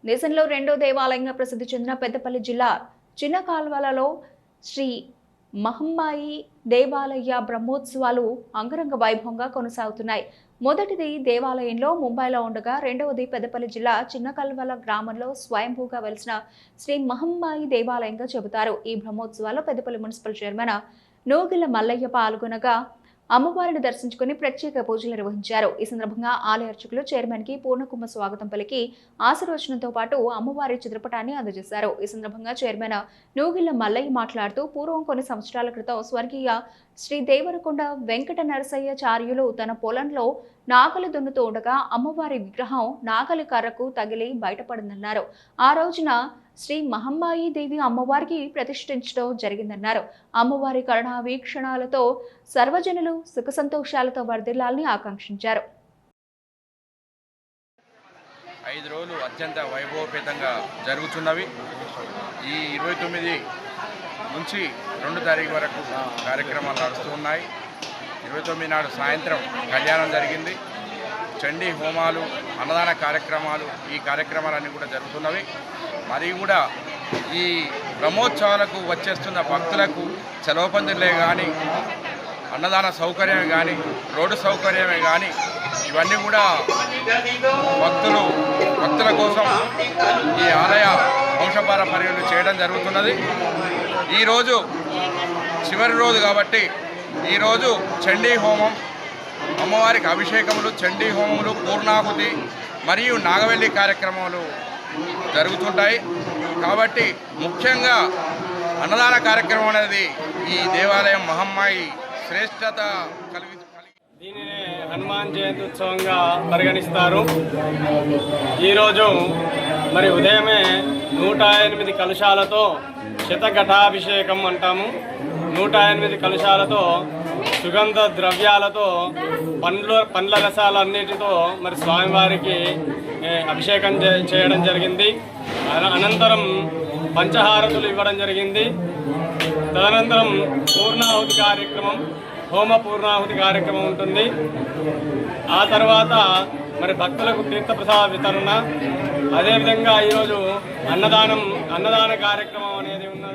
దేశంలో రెండో దేవాలయంగా ప్రసిద్ధి చెందిన పెద్దపల్లి జిల్లా చిన్న కాల్వలలో శ్రీ మహమ్మాయి దేవాలయ బ్రహ్మోత్సవాలు అంగరంగ వైభవంగా కొనసాగుతున్నాయి. మొదటిది దేవాలయంలో ముంబైలో ఉండగా రెండవది పెద్దపల్లి జిల్లా చిన్న కల్వల గ్రామంలో స్వయంభూగా వెలిసిన శ్రీ మహమ్మాయి దేవాలయంగా చెబుతారు. ఈ బ్రహ్మోత్సవాల్లో పెద్దపల్లి మున్సిపల్ చైర్మన్ నూగిల మల్లయ్య పాల్గొనగా అమ్మవారిని దర్శించుకుని ప్రత్యేక పూజలు నిర్వహించారు. ఈ సందర్భంగా ఆలయ అర్చకులు చైర్మన్ కి పూర్ణకుంభ స్వాగతం పలికి ఆశీర్వచనంతో పాటు అమ్మవారి చిత్రపటాన్ని అందజేశారు. ఈ సందర్భంగా చైర్మన్ నూగిల మల్లయ్య మాట్లాడుతూ పూర్వం కొన్ని సంవత్సరాల క్రితం స్వర్గీయ శ్రీ దేవరకొండ వెంకట నరసయ్యాచార్యులు తన పొలంలో నాగలి దున్నుతూ ఉండగా అమ్మవారి విగ్రహం నాగలి కర్రకు తగిలి బయటపడిందన్నారు. ఆ రోజున శ్రీ మహమ్మాయి దేవి అమ్మవారికి ప్రతిష్ఠించడం జరిగిందన్నారు. అమ్మవారి కరుణా వీక్షణాలతో సర్వజనులు సుఖ సంతోషాలతో వర్ధిల్లాలని ఆకాంక్షించారు. 5 రోజులు అత్యంత వైభవపేతంగా జరుగుతున్నవి. ఈ 29 నుంచి 2 తారీఖు వరకు కార్యక్రమాలు నడుస్తూ ఉన్నాయి. 29 నాడు సాయంత్రం కళ్యాణం జరిగింది. చండీ హోమాలు, అన్నదాన కార్యక్రమాలు, ఈ కార్యక్రమాలన్నీ కూడా జరుగుతున్నవి. మరియు కూడా ఈ బ్రహ్మోత్సవాలకు వచ్చేస్తున్న భక్తులకు సెలవుపందిలే కానీ, అన్నదాన సౌకర్యమే కానీ, రోడ్డు సౌకర్యమే కానీ, ఇవన్నీ కూడా భక్తుల కోసం ఈ ఆలయ వంశపారంపర్యాలు చేయడం జరుగుతున్నది. ఈరోజు చివరి రోజు కాబట్టి ఈరోజు చండీ హోమం, అమ్మవారికి అభిషేకములు, చండీ హోమములు, పూర్ణాహుతి మరియు నాగవెల్లి కార్యక్రమాలు జరుగుతుంటాయి. కాబట్టి ముఖ్యంగా అన్నదాన కార్యక్రమం అనేది ఈ దేవాలయం మహమ్మాయి శ్రేష్టత కలిగి దీనినే హనుమాన్ జయంతి ఉత్సవంగా పరిగణిస్తారు. ఈరోజు మరి ఉదయమే 108 కలశాలతో శతఘటాభిషేకం అంటాము. 108 కలశాలతో సుగంధ ద్రవ్యాలతో పండ్ల రసాలన్నిటితో మరి స్వామివారికి అభిషేకం చేయడం జరిగింది. అనంతరం పంచహారతులు ఇవ్వడం జరిగింది. తదనంతరం పూర్ణాహుతి కార్యక్రమం, హోమ పూర్ణాహుతి కార్యక్రమం ఉంటుంది. ఆ తర్వాత మరి భక్తులకు తీర్థప్రసాద వితరణ, అదేవిధంగా ఈరోజు అన్నదాన కార్యక్రమం అనేది ఉన్నది.